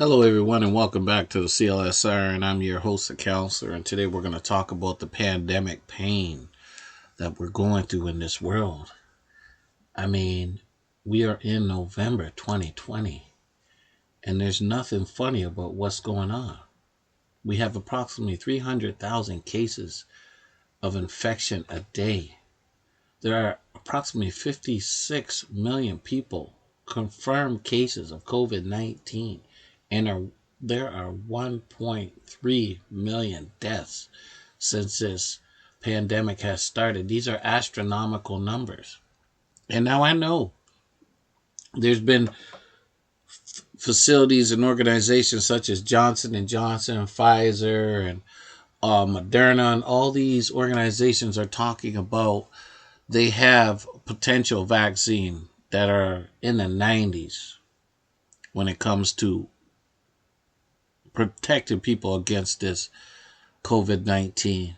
Hello, everyone, and welcome back to the CLSR. And I'm your host, the counselor. And today we're going to talk about the pandemic pain that we're going through in this world. I mean, we are in November 2020, and there's nothing funny about what's going on. We have approximately 300,000 cases of infection a day. There are approximately 56 million people confirmed cases of COVID-19, and there are 1.3 million deaths since this pandemic has started. These are astronomical numbers. And now I know there's been facilities and organizations such as Johnson & Johnson, Pfizer, and Moderna, and all these organizations are talking about they have potential vaccine that are in the 90s when it comes to protecting people against this COVID-19.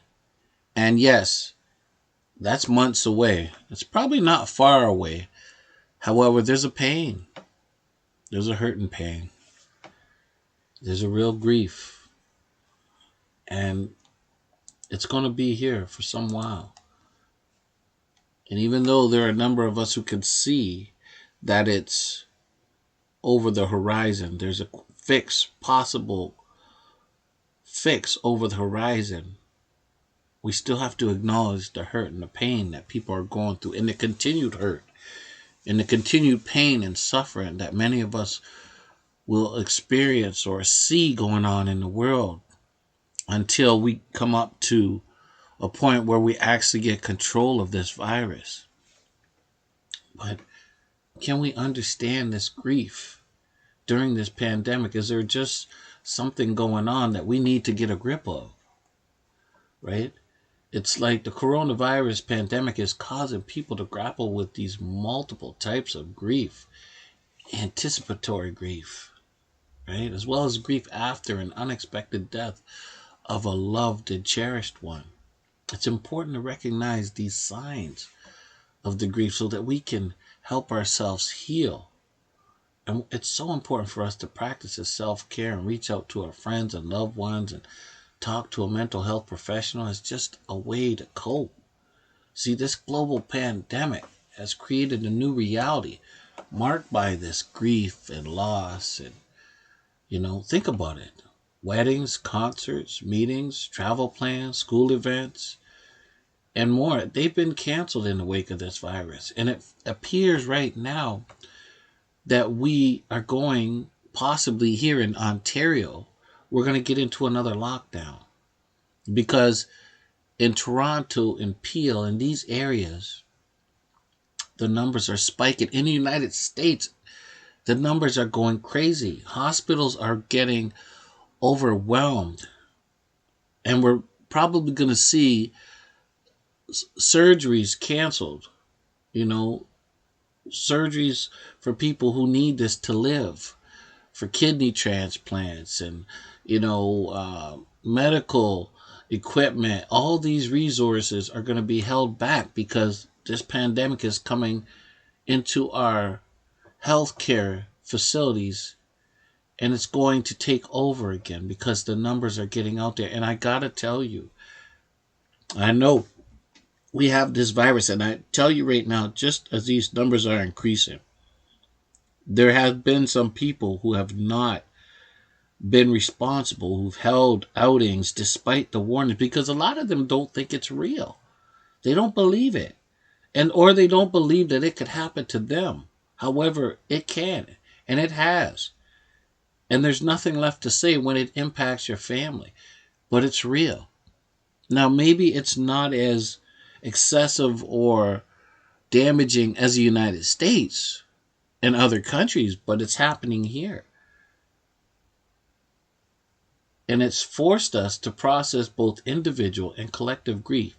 And yes, that's months away. It's probably not far away. However, there's a pain. There's a hurt and pain. There's a real grief. And it's going to be here for some while. And even though there are a number of us who can see that it's over the horizon, there's a possible fix over the horizon, we still have to acknowledge the hurt and the pain that people are going through, and the continued hurt and the continued pain and suffering that many of us will experience or see going on in the world until we come up to a point where we actually get control of this virus. But can we understand this grief during this pandemic? Is there just something going on that we need to get a grip of? Right? It's like the coronavirus pandemic is causing people to grapple with these multiple types of grief, anticipatory grief, right? As well as grief after an unexpected death of a loved and cherished one. It's important to recognize these signs of the grief so that we can help ourselves heal. And it's so important for us to practice self-care and reach out to our friends and loved ones and talk to a mental health professional as just a way to cope. See, this global pandemic has created a new reality marked by this grief and loss. And, think about it. Weddings, concerts, meetings, travel plans, school events, and more. They've been canceled in the wake of this virus. And it appears right now that we are going, possibly here in Ontario, we're going to get into another lockdown. Because in Toronto and Peel, in these areas, the numbers are spiking. In the United States, the numbers are going crazy. Hospitals are getting overwhelmed. And we're probably going to see surgeries canceled. Surgeries for people who need this to live, for kidney transplants and, medical equipment. All these resources are going to be held back because this pandemic is coming into our healthcare facilities, and it's going to take over again because the numbers are getting out there. And I gotta tell you, I know we have this virus, and I tell you right now, just as these numbers are increasing, there have been some people who have not been responsible, who've held outings despite the warnings, because a lot of them don't think it's real. They don't believe it. Or they don't believe that it could happen to them. However, it can, and it has. And there's nothing left to say when it impacts your family. But it's real. Now, maybe it's not as excessive or damaging as the United States and other countries, but it's happening here. And it's forced us to process both individual and collective grief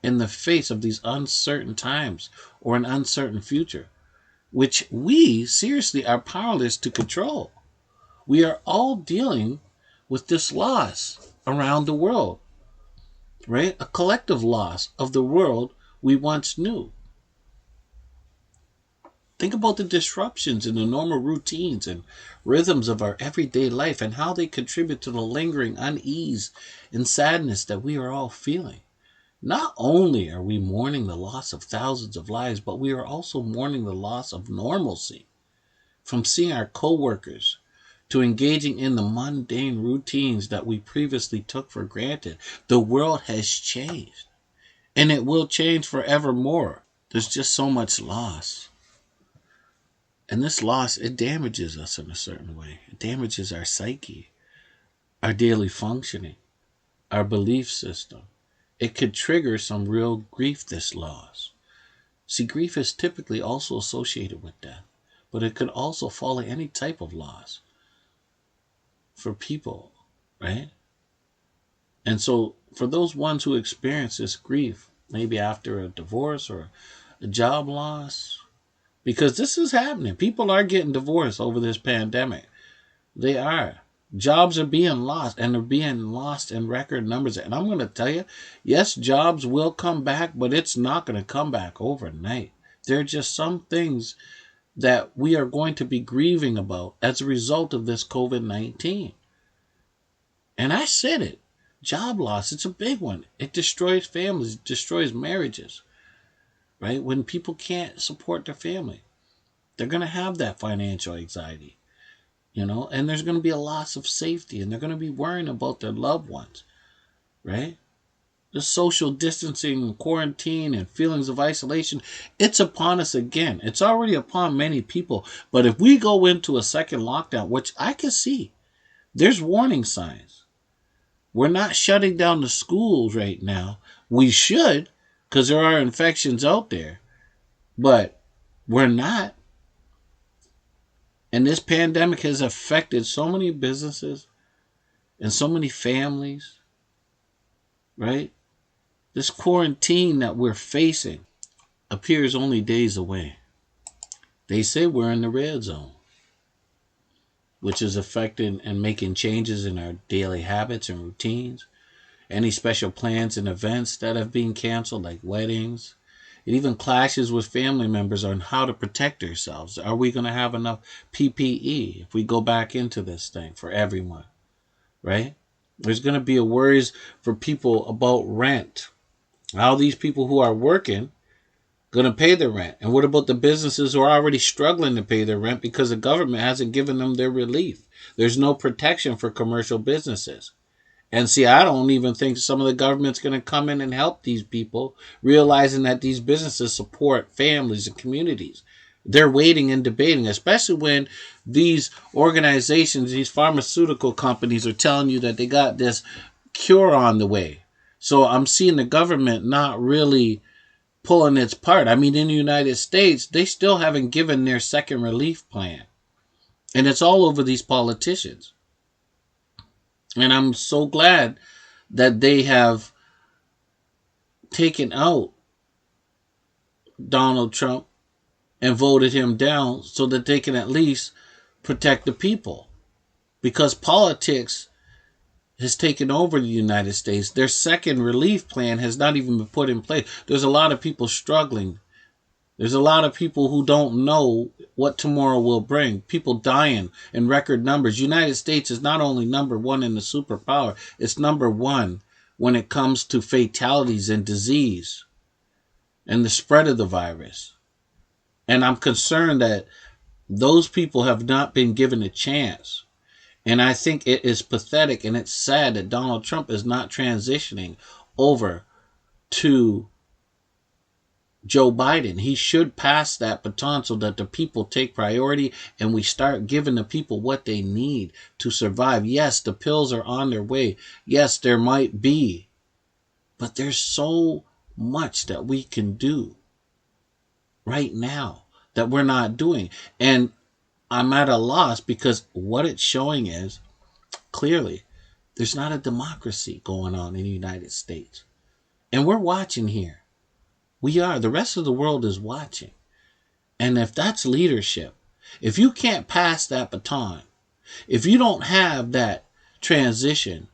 in the face of these uncertain times or an uncertain future, which we seriously are powerless to control. We are all dealing with this loss around the world, right? A collective loss of the world we once knew. Think about the disruptions in the normal routines and rhythms of our everyday life and how they contribute to the lingering unease and sadness that we are all feeling. Not only are we mourning the loss of thousands of lives, but we are also mourning the loss of normalcy. From seeing our coworkers to engaging in the mundane routines that we previously took for granted, the world has changed. And it will change forevermore. There's just so much loss. And this loss, it damages us in a certain way. It damages our psyche, our daily functioning, our belief system. It could trigger some real grief, this loss. See, grief is typically also associated with death, but it could also follow any type of loss for people, right? And so for those ones who experience this grief, maybe after a divorce or a job loss, because this is happening. People are getting divorced over this pandemic. They are. Jobs are being lost, and they're being lost in record numbers. And I'm going to tell you, yes, jobs will come back, but it's not going to come back overnight. There are just some things that we are going to be grieving about as a result of this COVID-19. And I said it. Job loss, it's a big one. It destroys families, it destroys marriages, right? When people can't support their family, they're going to have that financial anxiety, and there's going to be a loss of safety, and they're going to be worrying about their loved ones, right? The social distancing, quarantine, and feelings of isolation, it's upon us again. It's already upon many people. But if we go into a second lockdown, which I can see, there's warning signs. We're not shutting down the schools right now. We should, because there are infections out there. But we're not. And this pandemic has affected so many businesses and so many families, right? This quarantine that we're facing appears only days away. They say we're in the red zone, which is affecting and making changes in our daily habits and routines. Any special plans and events that have been canceled, like weddings. It even clashes with family members on how to protect ourselves. Are we going to have enough PPE if we go back into this thing for everyone, right? There's going to be a worries for people about rent. How these people who are working going to pay their rent? And what about the businesses who are already struggling to pay their rent because the government hasn't given them their relief? There's no protection for commercial businesses. And see, I don't even think some of the government's going to come in and help these people, realizing that these businesses support families and communities. They're waiting and debating, especially when these organizations, these pharmaceutical companies are telling you that they got this cure on the way. So I'm seeing the government not really pulling its part. I mean, in the United States, they still haven't given their second relief plan. And it's all over these politicians. And I'm so glad that they have taken out Donald Trump and voted him down so that they can at least protect the people. Because politics has taken over the United States. Their second relief plan has not even been put in place. There's a lot of people struggling. There's a lot of people who don't know what tomorrow will bring. People dying in record numbers. United States is not only number one in the superpower, it's number one when it comes to fatalities and disease and the spread of the virus. And I'm concerned that those people have not been given a chance. And I think it is pathetic and it's sad that Donald Trump is not transitioning over to Joe Biden. He should pass that baton so that the people take priority and we start giving the people what they need to survive. Yes, the pills are on their way. Yes, there might be. But there's so much that we can do right now that we're not doing. And I'm at a loss because what it's showing is clearly there's not a democracy going on in the United States. And we're watching here. We are. The rest of the world is watching. And if that's leadership, if you can't pass that baton, if you don't have that transition,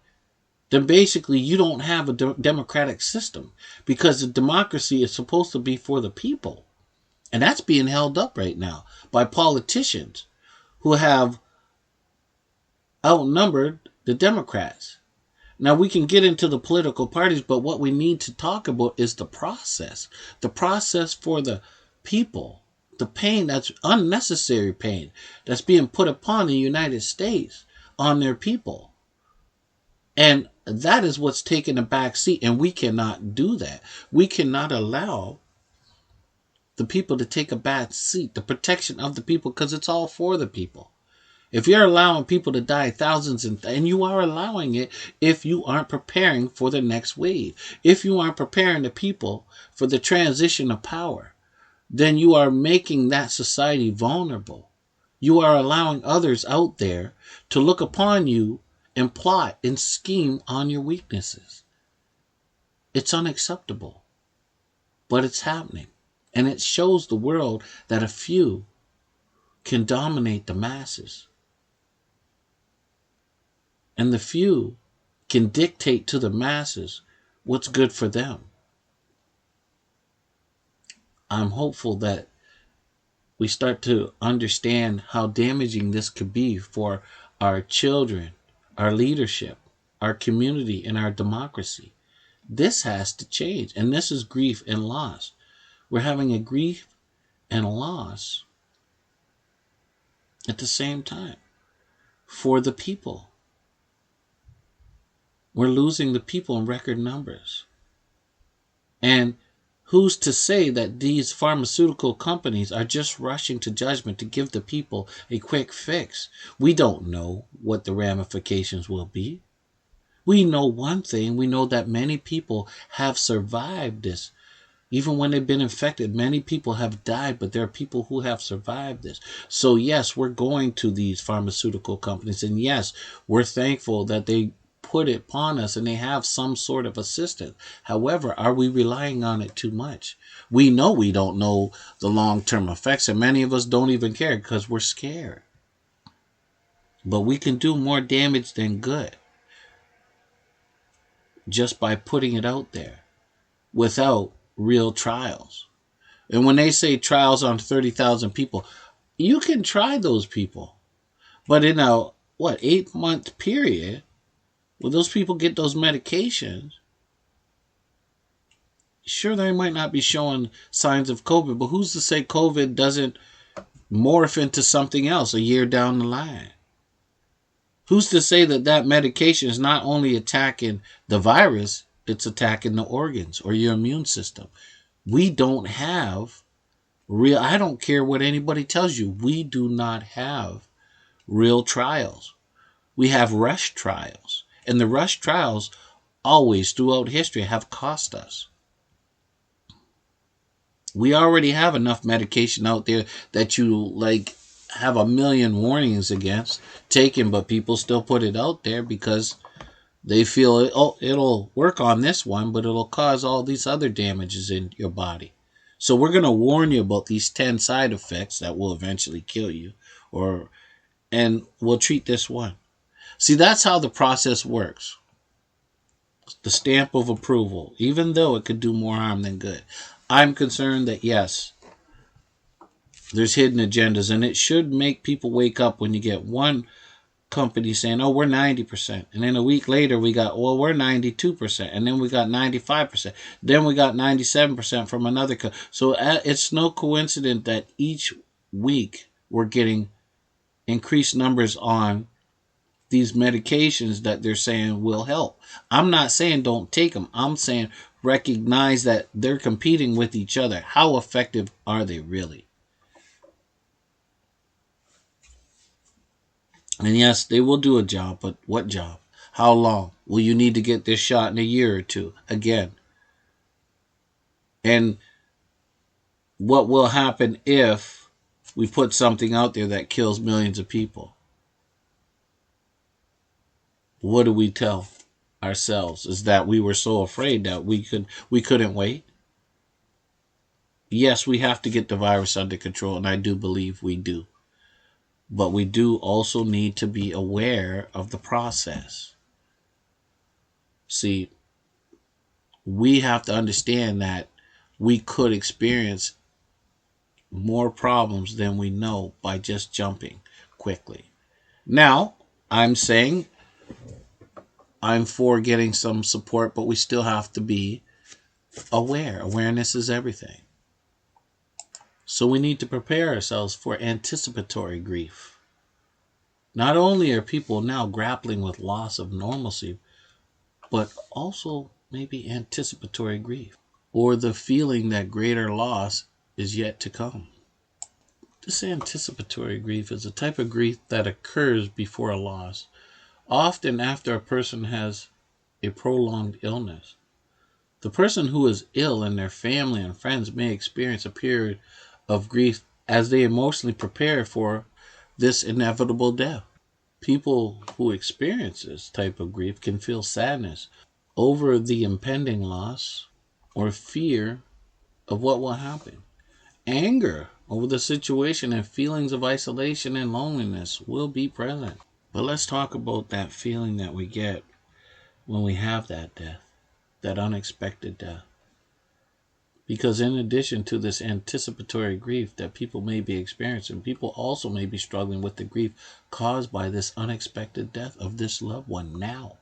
then basically you don't have a democratic system because the democracy is supposed to be for the people. And that's being held up right now by politicians who have outnumbered the Democrats. Now, we can get into the political parties, but what we need to talk about is the process. The process for the people. The pain, that's unnecessary pain, that's being put upon the United States on their people. And that is what's taking a back seat. And we cannot do that. We cannot allow the people to take a back seat. The protection of the people, because it's all for the people. If you're allowing people to die thousands and you are allowing it if you aren't preparing for the next wave, if you aren't preparing the people for the transition of power, then you are making that society vulnerable. You are allowing others out there to look upon you and plot and scheme on your weaknesses. It's unacceptable, but it's happening. And it shows the world that a few can dominate the masses. And the few can dictate to the masses what's good for them. I'm hopeful that we start to understand how damaging this could be for our children, our leadership, our community, and our democracy. This has to change. And this is grief and loss. We're having a grief and a loss at the same time for the people. We're losing the people in record numbers. And who's to say that these pharmaceutical companies are just rushing to judgment to give the people a quick fix? We don't know what the ramifications will be. We know one thing. We know that many people have survived this. Even when they've been infected, many people have died, but there are people who have survived this. So yes, we're going to these pharmaceutical companies, and yes, we're thankful that they put it upon us and they have some sort of assistance. However, are we relying on it too much? We know we don't know the long-term effects, and many of us don't even care because we're scared. But we can do more damage than good just by putting it out there without real trials. And when they say trials on 30,000 people, you can try those people. But in a, 8-month period, will those people get those medications? Sure, they might not be showing signs of COVID, but who's to say COVID doesn't morph into something else a year down the line? Who's to say that that medication is not only attacking the virus, it's attacking the organs or your immune system? We don't have real, I don't care what anybody tells you, we do not have real trials. We have rush trials. And the rush trials always throughout history have cost us. We already have enough medication out there that you have a million warnings against taking, but people still put it out there because they feel it'll work on this one, but it'll cause all these other damages in your body. So we're going to warn you about these 10 side effects that will eventually kill you, and we'll treat this one. See, that's how the process works. The stamp of approval, even though it could do more harm than good. I'm concerned that, yes, there's hidden agendas, and it should make people wake up when you get one company saying, oh, we're 90%. And then a week later, we got, well, we're 92%. And then we got 95%. Then we got 97% from another company. So it's no coincidence that each week we're getting increased numbers on these medications that they're saying will help. I'm not saying don't take them. I'm saying recognize that they're competing with each other. How effective are they really? And yes, they will do a job, but what job? How long? Will you need to get this shot in a year or two? Again. And what will happen if we put something out there that kills millions of people? What do we tell ourselves? Is that we were so afraid that we couldn't wait? Yes, we have to get the virus under control, and I do believe we do. But we do also need to be aware of the process. See, we have to understand that we could experience more problems than we know by just jumping quickly. Now, I'm saying I'm for getting some support, but we still have to be aware. Awareness is everything. So we need to prepare ourselves for anticipatory grief. Not only are people now grappling with loss of normalcy, but also maybe anticipatory grief, or the feeling that greater loss is yet to come. This anticipatory grief is a type of grief that occurs before a loss, often after a person has a prolonged illness. The person who is ill and their family and friends may experience a period of grief as they emotionally prepare for this inevitable death. People who experience this type of grief can feel sadness over the impending loss or fear of what will happen. Anger over the situation and feelings of isolation and loneliness will be present. But let's talk about that feeling that we get when we have that death, that unexpected death. Because in addition to this anticipatory grief that people may be experiencing, people also may be struggling with the grief caused by this unexpected death of this loved one now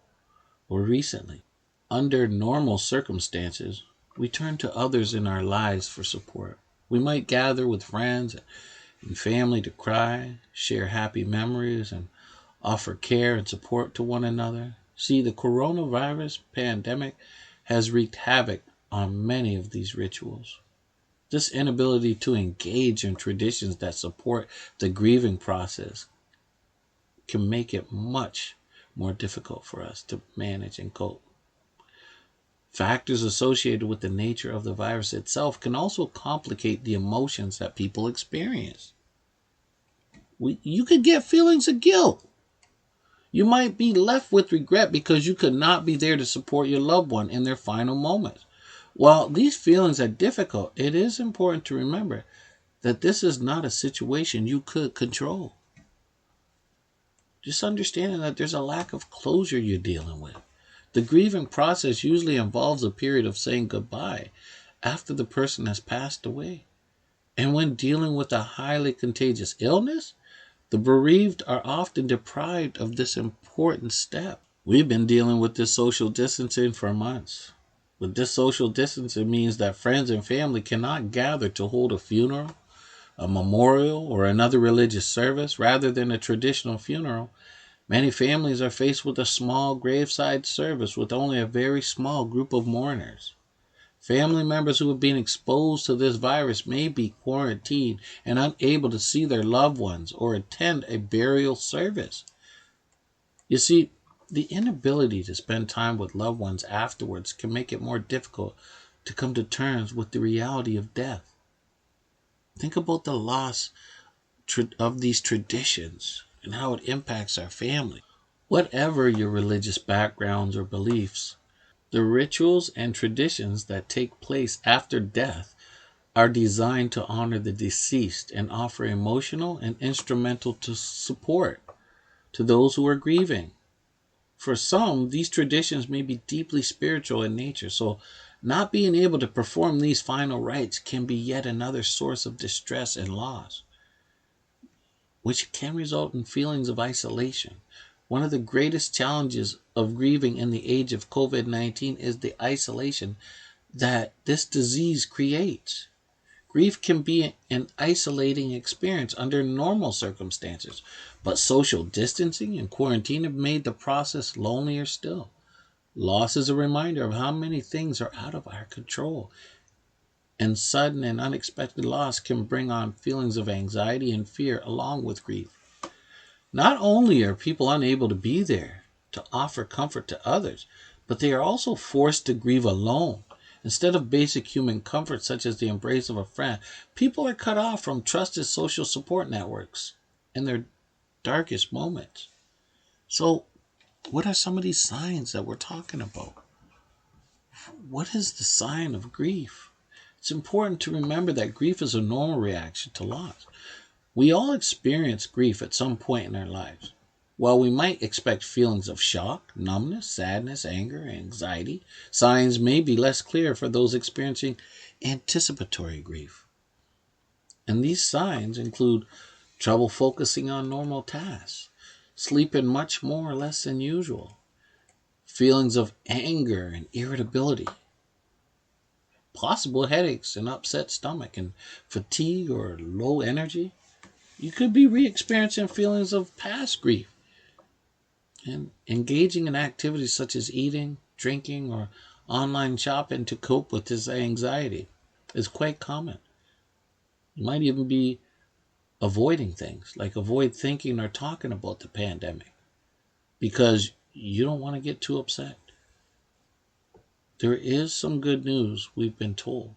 or recently. Under normal circumstances, we turn to others in our lives for support. We might gather with friends and family to cry, share happy memories, and offer care and support to one another. See, the coronavirus pandemic has wreaked havoc on many of these rituals. This inability to engage in traditions that support the grieving process can make it much more difficult for us to manage and cope. Factors associated with the nature of the virus itself can also complicate the emotions that people experience. You could get feelings of guilt. You might be left with regret because you could not be there to support your loved one in their final moments. While these feelings are difficult, it is important to remember that this is not a situation you could control. Just understanding that there's a lack of closure you're dealing with. The grieving process usually involves a period of saying goodbye after the person has passed away. And when dealing with a highly contagious illness, the bereaved are often deprived of this important step. We've been dealing with this social distancing for months. But this social distancing means that friends and family cannot gather to hold a funeral, a memorial, or another religious service rather than a traditional funeral. Many families are faced with a small graveside service with only a very small group of mourners. Family members who have been exposed to this virus may be quarantined and unable to see their loved ones or attend a burial service. You see, the inability to spend time with loved ones afterwards can make it more difficult to come to terms with the reality of death. Think about the loss of these traditions and how it impacts our family. Whatever your religious backgrounds or beliefs, the rituals and traditions that take place after death are designed to honor the deceased and offer emotional and instrumental support to those who are grieving. For some, these traditions may be deeply spiritual in nature, so not being able to perform these final rites can be yet another source of distress and loss, which can result in feelings of isolation. One of the greatest challenges of grieving in the age of COVID-19 is the isolation that this disease creates. Grief can be an isolating experience under normal circumstances, but social distancing and quarantine have made the process lonelier still. Loss is a reminder of how many things are out of our control, and sudden and unexpected loss can bring on feelings of anxiety and fear along with grief. Not only are people unable to be there to offer comfort to others, but they are also forced to grieve alone. Instead of basic human comfort such as the embrace of a friend, people are cut off from trusted social support networks in their darkest moments. So, what are some of these signs that we're talking about? What is the sign of grief? It's important to remember that grief is a normal reaction to loss. We all experience grief at some point in our lives. While we might expect feelings of shock, numbness, sadness, anger, anxiety, signs may be less clear for those experiencing anticipatory grief. And these signs include trouble focusing on normal tasks, sleeping much more or less than usual, feelings of anger and irritability, possible headaches and upset stomach, and fatigue or low energy. You could be re experiencing feelings of past grief, and engaging in activities such as eating, drinking, or online shopping to cope with this anxiety is quite common. You might even be avoiding things, like avoid thinking or talking about the pandemic because you don't want to get too upset. There is some good news, we've been told.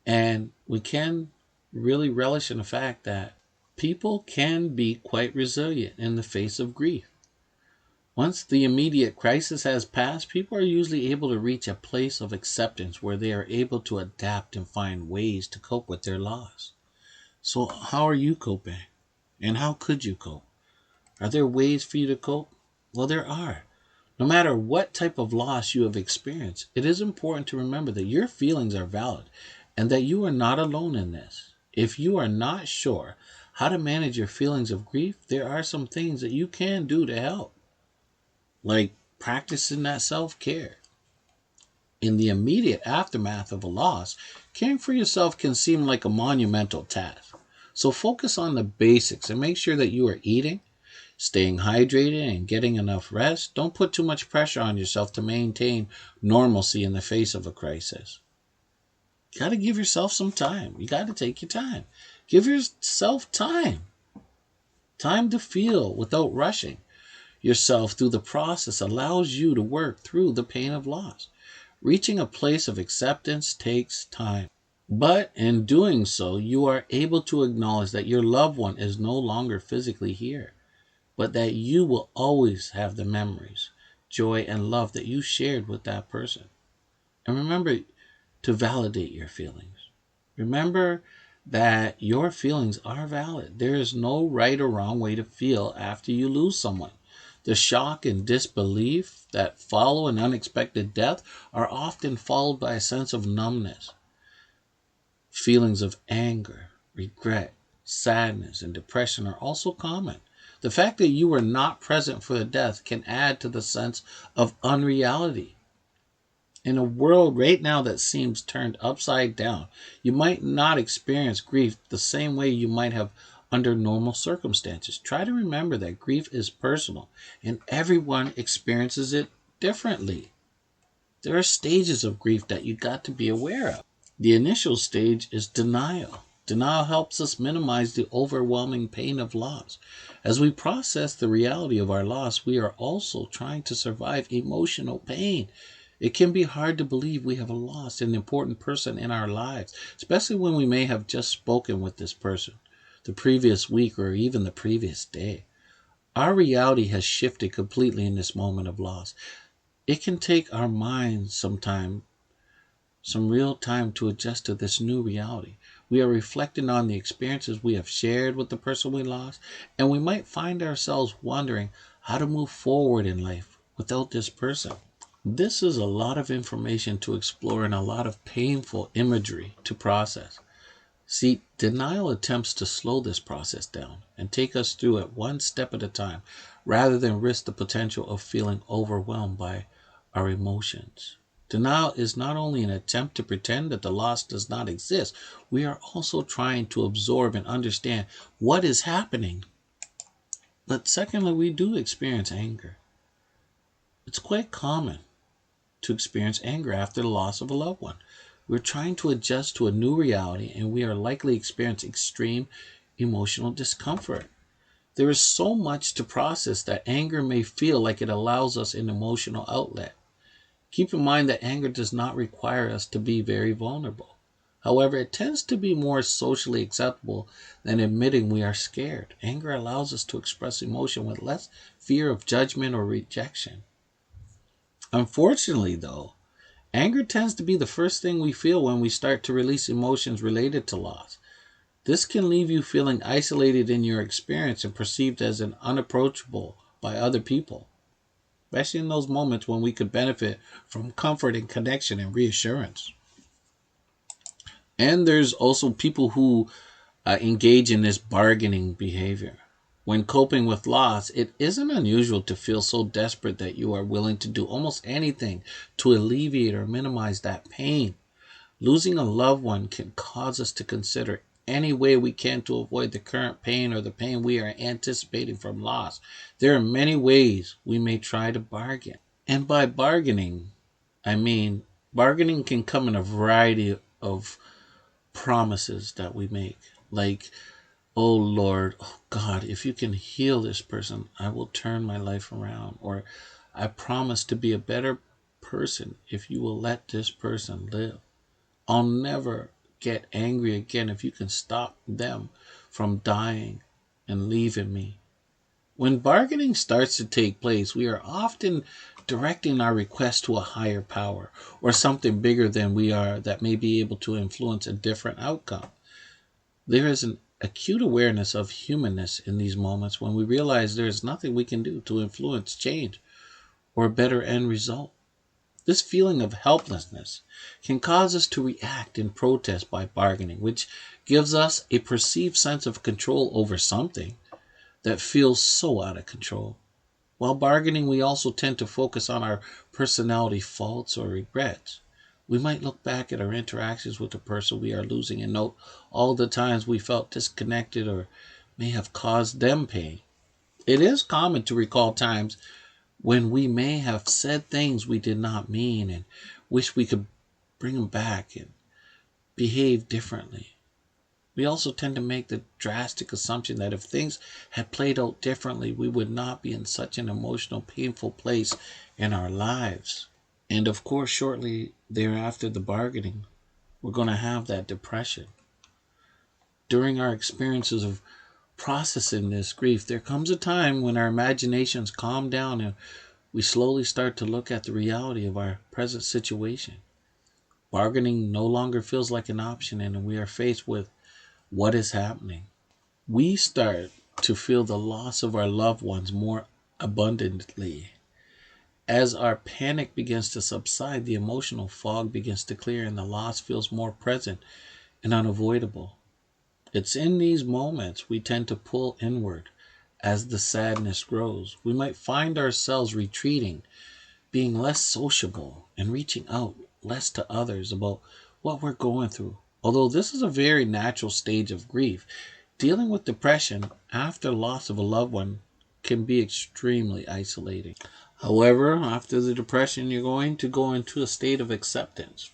And we can really relish in the fact that people can be quite resilient in the face of grief. Once the immediate crisis has passed, people are usually able to reach a place of acceptance where they are able to adapt and find ways to cope with their loss. So, how are you coping? And how could you cope? Are there ways for you to cope? Well, there are. No matter what type of loss you have experienced, it is important to remember that your feelings are valid and that you are not alone in this. If you are not sure how to manage your feelings of grief, there are some things that you can do to help, like practicing that self care. In the immediate aftermath of a loss, caring for yourself can seem like a monumental task. So focus on the basics and make sure that you are eating, staying hydrated, and getting enough rest. Don't put too much pressure on yourself to maintain normalcy in the face of a crisis. You got to give yourself some time. You got to take your time. Give yourself time. Time to feel without rushing yourself through the process allows you to work through the pain of loss. Reaching a place of acceptance takes time. But in doing so, you are able to acknowledge that your loved one is no longer physically here, but that you will always have the memories, joy, and love that you shared with that person. And remember to validate your feelings. Remember that your feelings are valid. There is no right or wrong way to feel after you lose someone. The shock and disbelief that follow an unexpected death are often followed by a sense of numbness. Feelings of anger, regret, sadness, and depression are also common. The fact that you were not present for the death can add to the sense of unreality. In a world right now that seems turned upside down, you might not experience grief the same way you might have under normal circumstances. Try to remember that grief is personal and everyone experiences it differently. There are stages of grief that you got to be aware of. The initial stage is denial. Denial helps us minimize the overwhelming pain of loss. As we process the reality of our loss, we are also trying to survive emotional pain. It can be hard to believe we have lost an important person in our lives, especially when we may have just spoken with this person the previous week or even the previous day. Our reality has shifted completely in this moment of loss. It can take our minds some real time to adjust to this new reality. We are reflecting on the experiences we have shared with the person we lost, and we might find ourselves wondering how to move forward in life without this person. This is a lot of information to explore and a lot of painful imagery to process. See, denial attempts to slow this process down and take us through it one step at a time rather than risk the potential of feeling overwhelmed by our emotions. Denial is not only an attempt to pretend that the loss does not exist, we are also trying to absorb and understand what is happening. But secondly, we do experience anger. It's quite common to experience anger after the loss of a loved one. We're trying to adjust to a new reality and we are likely experiencing extreme emotional discomfort. There is so much to process that anger may feel like it allows us an emotional outlet. Keep in mind that anger does not require us to be very vulnerable. However, it tends to be more socially acceptable than admitting we are scared. Anger allows us to express emotion with less fear of judgment or rejection. Unfortunately, though, anger tends to be the first thing we feel when we start to release emotions related to loss. This can leave you feeling isolated in your experience and perceived as an unapproachable by other people, especially in those moments when we could benefit from comfort and connection and reassurance. And there's also people who engage in this bargaining behavior. When coping with loss, it isn't unusual to feel so desperate that you are willing to do almost anything to alleviate or minimize that pain. Losing a loved one can cause us to consider any way we can to avoid the current pain or the pain we are anticipating from loss. There are many ways we may try to bargain. And by bargaining, I mean bargaining can come in a variety of promises that we make. Like, oh Lord, oh God, if you can heal this person, I will turn my life around. Or I promise to be a better person if you will let this person live. I'll never get angry again if you can stop them from dying and leaving me. When bargaining starts to take place, we are often directing our request to a higher power or something bigger than we are that may be able to influence a different outcome. There is an acute awareness of humanness in these moments when we realize there is nothing we can do to influence change or a better end result. This feeling of helplessness can cause us to react in protest by bargaining, which gives us a perceived sense of control over something that feels so out of control. While bargaining, we also tend to focus on our personality faults or regrets. We might look back at our interactions with the person we are losing and note all the times we felt disconnected or may have caused them pain. It is common to recall times when we may have said things we did not mean and wish we could bring them back and behave differently. We also tend to make the drastic assumption that if things had played out differently, we would not be in such an emotional, painful place in our lives. And of course, shortly thereafter, the bargaining, we're going to have that depression. During our experiences of processing this grief, there comes a time when our imaginations calm down and we slowly start to look at the reality of our present situation. Bargaining no longer feels like an option, and we are faced with what is happening. We start to feel the loss of our loved ones more abundantly. As our panic begins to subside, the emotional fog begins to clear, and the loss feels more present and unavoidable. It's in these moments we tend to pull inward as the sadness grows. We might find ourselves retreating, being less sociable, and reaching out less to others about what we're going through. Although this is a very natural stage of grief, dealing with depression after loss of a loved one can be extremely isolating. However, after the depression, you're going to go into a state of acceptance.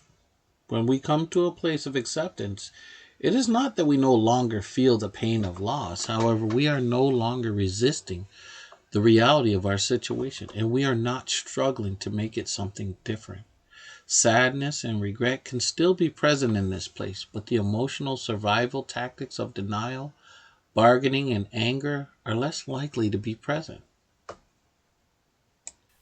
When we come to a place of acceptance, it is not that we no longer feel the pain of loss. However, we are no longer resisting the reality of our situation, and we are not struggling to make it something different. Sadness and regret can still be present in this place, but the emotional survival tactics of denial, bargaining, and anger are less likely to be present.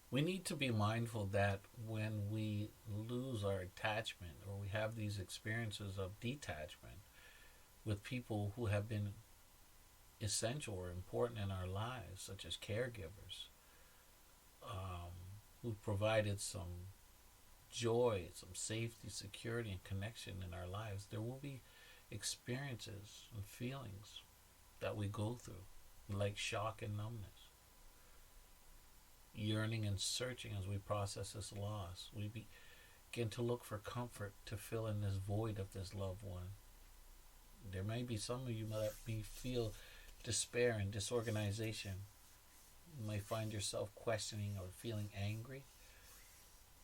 We need to be mindful that when we lose our attachment or we have these experiences of detachment with people who have been essential or important in our lives, such as caregivers, who've provided some joy, some safety, security, and connection in our lives, there will be experiences and feelings that we go through, like shock and numbness, yearning and searching as we process this loss. We begin to look for comfort to fill in this void of this loved one. There may be some of you that may feel despair and disorganization. You may find yourself questioning or feeling angry,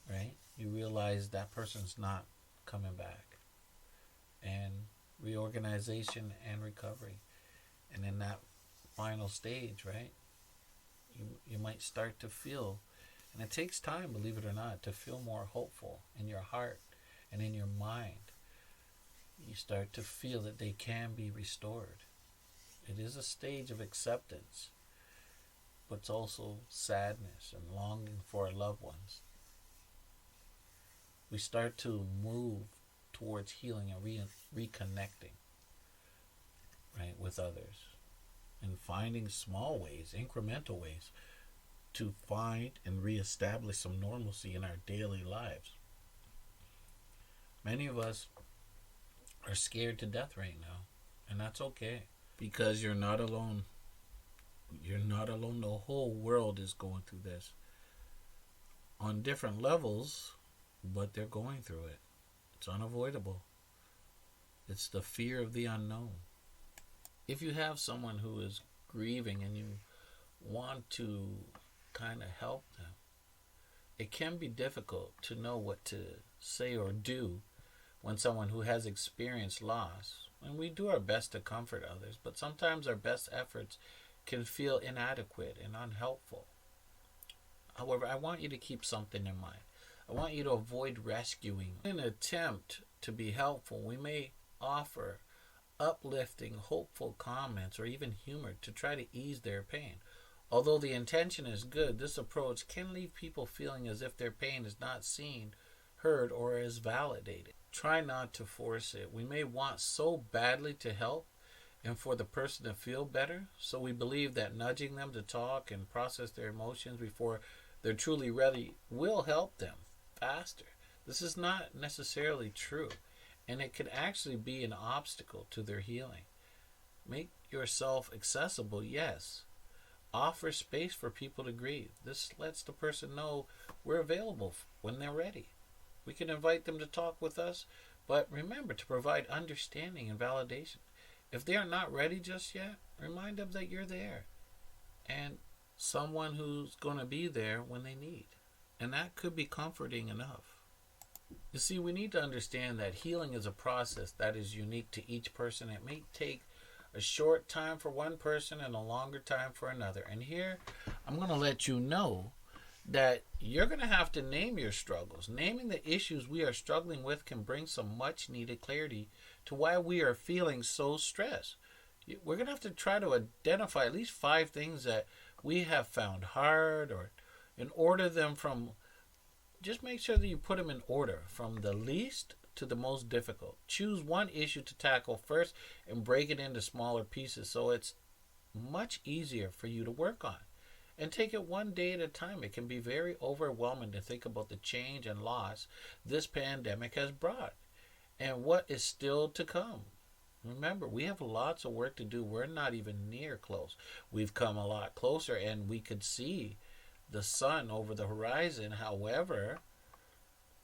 right? You realize that person's not coming back. And reorganization and recovery. And in that final stage, right? You might start to feel, and it takes time, believe it or not, to feel more hopeful in your heart and in your mind. You start to feel that they can be restored. It is a stage of acceptance, but it's also sadness and longing for our loved ones. We start to move towards healing and reconnecting, right, with others, and finding small ways, incremental ways, to find and reestablish some normalcy in our daily lives. Many of us are scared to death right now. And that's okay. Because you're not alone. You're not alone. The whole world is going through this on different levels, but they're going through it. It's unavoidable. It's the fear of the unknown. If you have someone who is grieving and you want to kind of help them, it can be difficult to know what to say or do when someone who has experienced loss. And we do our best to comfort others, but sometimes our best efforts can feel inadequate and unhelpful. However, I want you to keep something in mind. I want you to avoid rescuing. In an attempt to be helpful, we may offer uplifting, hopeful comments or even humor to try to ease their pain. Although the intention is good, this approach can leave people feeling as if their pain is not seen, heard, or is validated. Try not to force it. We may want so badly to help and for the person to feel better, so we believe that nudging them to talk and process their emotions before they're truly ready will help them faster. This is not necessarily true, and it can actually be an obstacle to their healing. Make yourself accessible, yes. Offer space for people to grieve. This lets the person know we're available when they're ready. We can invite them to talk with us, but remember to provide understanding and validation. If they are not ready just yet, remind them that you're there and someone who's going to be there when they need. And that could be comforting enough. You see, we need to understand that healing is a process that is unique to each person. It may take a short time for one person and a longer time for another. And here, I'm going to let you know that you're going to have to name your struggles. Naming the issues we are struggling with can bring some much needed clarity to why we are feeling so stressed. We're going to have to try to identify at least 5 things that we have found hard, or and order them from, just make sure that you put them in order from the least to the most difficult. Choose one issue to tackle first and break it into smaller pieces so it's much easier for you to work on. And take it one day at a time. It can be very overwhelming to think about the change and loss this pandemic has brought and what is still to come. Remember, we have lots of work to do. We're not even near close. We've come a lot closer and we could see the sun over the horizon. However,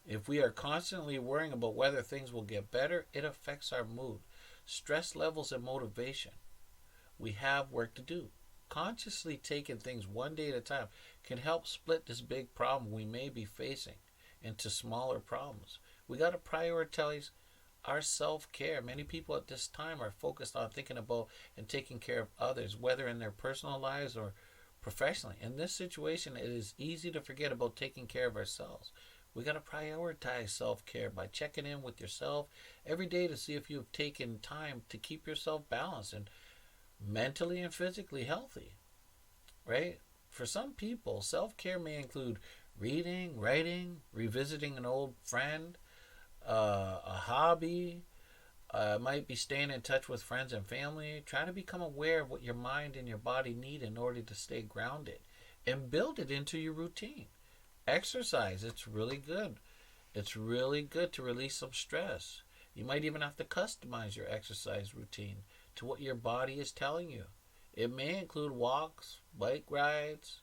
if we are constantly worrying about whether things will get better, it affects our mood, stress levels, and motivation. We have work to do. Consciously taking things one day at a time can help split this big problem we may be facing into smaller problems. We got to prioritize our self-care. Many people at this time are focused on thinking about and taking care of others, whether in their personal lives or professionally. In this situation, it is easy to forget about taking care of ourselves. We got to prioritize self-care by checking in with yourself every day to see if you've taken time to keep yourself balanced and mentally and physically healthy, right? For some people, self-care may include reading, writing, revisiting an old friend, a hobby. Might be staying in touch with friends and family. Try to become aware of what your mind and your body need in order to stay grounded and build it into your routine. Exercise, it's really good. It's really good to release some stress. You might even have to customize your exercise routine to what your body is telling you. It may include walks, bike rides,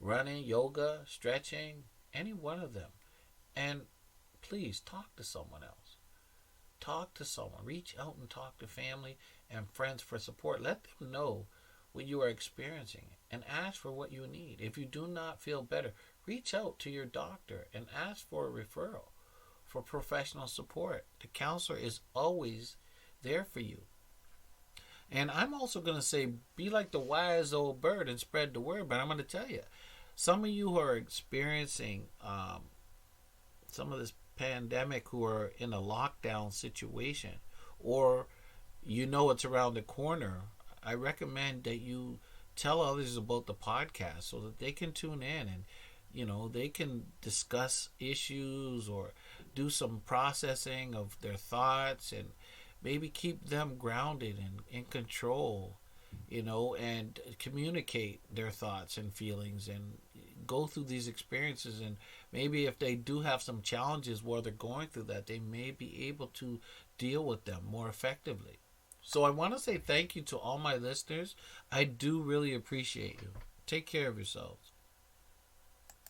running, yoga, stretching, any one of them. And please talk to someone else. Talk to someone. Reach out and talk to family and friends for support. Let them know what you are experiencing and ask for what you need. If you do not feel better, reach out to your doctor and ask for a referral for professional support. The counselor is always there for you. And I'm also going to say, be like the wise old bird and spread the word. But I'm going to tell you, some of you who are experiencing some of this pandemic, who are in a lockdown situation, or you know it's around the corner, I recommend that you tell others about the podcast so that they can tune in and they can discuss issues or do some processing of their thoughts and maybe keep them grounded and in control, and communicate their thoughts and feelings and go through these experiences. And maybe if they do have some challenges while they're going through that, they may be able to deal with them more effectively. So I want to say thank you to all my listeners. I do really appreciate you. Take care of yourselves.